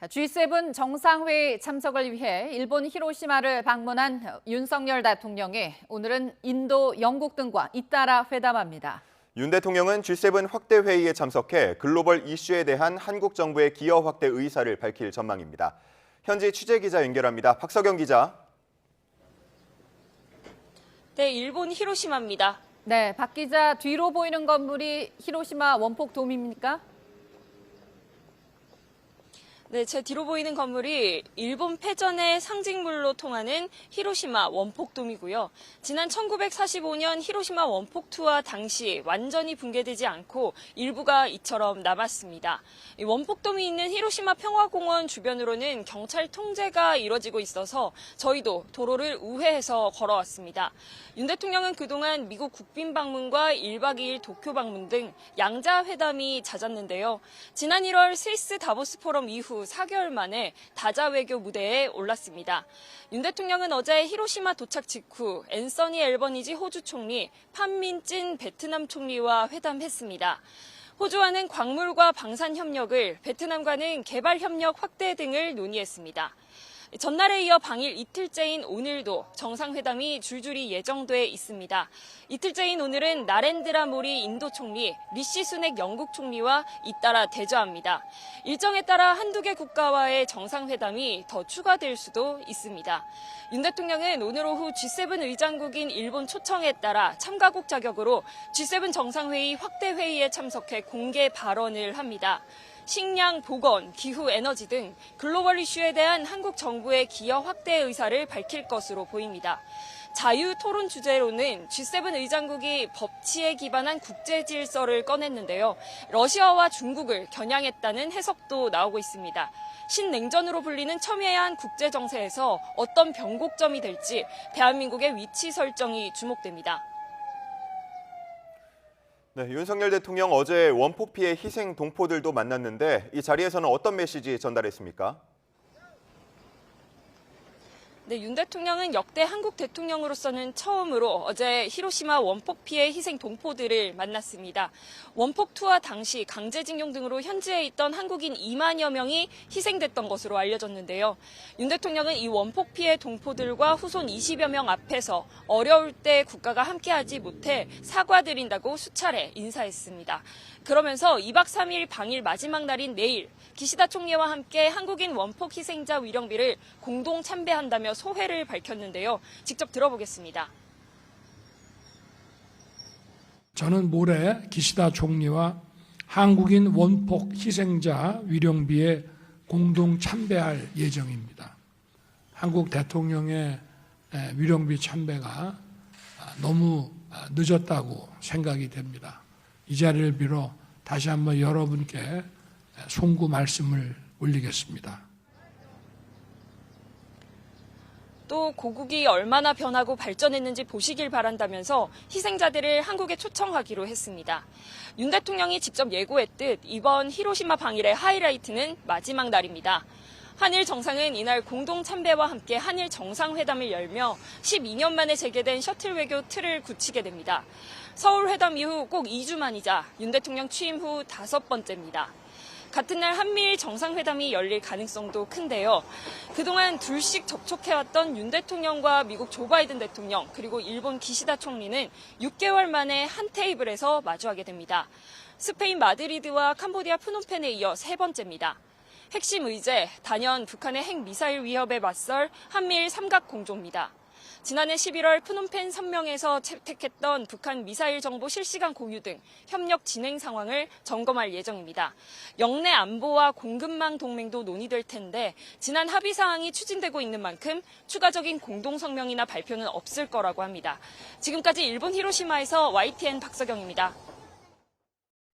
G7 정상회의 참석을 위해 일본 히로시마를 방문한 윤석열 대통령이 오늘은 인도, 영국 등과 잇따라 회담합니다. 윤 대통령은 G7 확대 회의에 참석해 글로벌 이슈에 대한 한국 정부의 기여 확대 의사를 밝힐 전망입니다. 현지 취재기자 연결합니다. 박석영 기자. 네, 일본 히로시마입니다. 네, 박 기자, 뒤로 보이는 건물이 히로시마 원폭돔입니까? 네, 제 뒤로 보이는 건물이 일본 패전의 상징물로 통하는 히로시마 원폭돔이고요. 지난 1945년 히로시마 원폭 투하 당시 완전히 붕괴되지 않고 일부가 이처럼 남았습니다. 이 원폭돔이 있는 히로시마 평화공원 주변으로는 경찰 통제가 이뤄지고 있어서 저희도 도로를 우회해서 걸어왔습니다. 윤 대통령은 그동안 미국 국빈 방문과 1박 2일 도쿄 방문 등 양자 회담이 잦았는데요. 지난 1월 스위스 다보스 포럼 이후 4개월 만에 다자 외교 무대에 올랐습니다. 윤 대통령은 어제 히로시마 도착 직후 앤서니 앨버니지 호주 총리, 판민진 베트남 총리와 회담했습니다. 호주와는 광물과 방산 협력을, 베트남과는 개발 협력 확대 등을 논의했습니다. 전날에 이어 방일 이틀째인 오늘도 정상회담이 줄줄이 예정돼 있습니다. 이틀째인 오늘은 나렌드라 모리 인도 총리, 리시 수넥 영국 총리와 잇따라 대조합니다. 일정에 따라 한두 개 국가와의 정상회담이 더 추가될 수도 있습니다. 윤 대통령은 오늘 오후 G7 의장국인 일본 초청에 따라 참가국 자격으로 G7 정상회의 확대 회의에 참석해 공개 발언을 합니다. 식량, 보건, 기후, 에너지 등 글로벌 이슈에 대한 한국 정부의 기여 확대 의사를 밝힐 것으로 보입니다. 자유 토론 주제로는 G7 의장국이 법치에 기반한 국제 질서를 꺼냈는데요. 러시아와 중국을 겨냥했다는 해석도 나오고 있습니다. 신냉전으로 불리는 첨예한 국제 정세에서 어떤 변곡점이 될지 대한민국의 위치 설정이 주목됩니다. 네, 윤석열 대통령 어제 원폭 피해 희생 동포들도 만났는데 이 자리에서는 어떤 메시지 전달했습니까? 네, 윤 대통령은 역대 한국 대통령으로서는 처음으로 어제 히로시마 원폭 피해 희생 동포들을 만났습니다. 원폭 투하 당시 강제징용 등으로 현지에 있던 한국인 2만여 명이 희생됐던 것으로 알려졌는데요. 윤 대통령은 이 원폭 피해 동포들과 후손 20여 명 앞에서 어려울 때 국가가 함께하지 못해 사과드린다고 수차례 인사했습니다. 그러면서 2박 3일 방일 마지막 날인 내일 기시다 총리와 함께 한국인 원폭 희생자 위령비를 공동 참배한다며 소회를 밝혔는데요. 직접 들어보겠습니다. 저는 모레 기시다 총리와 한국인 원폭 희생자 위령비에 공동 참배할 예정입니다. 한국 대통령의 위령비 참배가 너무 늦었다고 생각이 됩니다. 이 자리를 빌어 다시 한번 여러분께 송구 말씀을 올리겠습니다. 또 고국이 얼마나 변하고 발전했는지 보시길 바란다면서 희생자들을 한국에 초청하기로 했습니다. 윤 대통령이 직접 예고했듯 이번 히로시마 방일의 하이라이트는 마지막 날입니다. 한일 정상은 이날 공동 참배와 함께 한일 정상회담을 열며 12년 만에 재개된 셔틀 외교 틀을 굳히게 됩니다. 서울 회담 이후 꼭 2주 만이자 윤 대통령 취임 후 5번째입니다. 같은 날 한미일 정상회담이 열릴 가능성도 큰데요. 그동안 둘씩 접촉해왔던 윤 대통령과 미국 조 바이든 대통령 그리고 일본 기시다 총리는 6개월 만에 한 테이블에서 마주하게 됩니다. 스페인 마드리드와 캄보디아 프놈펜에 이어 3번째입니다. 핵심 의제, 단연 북한의 핵미사일 위협에 맞설 한미일 삼각 공조입니다. 지난해 11월 프놈펜 선명에서 채택했던 북한 미사일 정보 실시간 공유 등 협력 진행 상황을 점검할 예정입니다. 영내 안보와 공급망 동맹도 논의될 텐데 지난 합의 사항이 추진되고 있는 만큼 추가적인 공동 성명이나 발표는 없을 거라고 합니다. 지금까지 일본 히로시마에서 YTN 박석영입니다.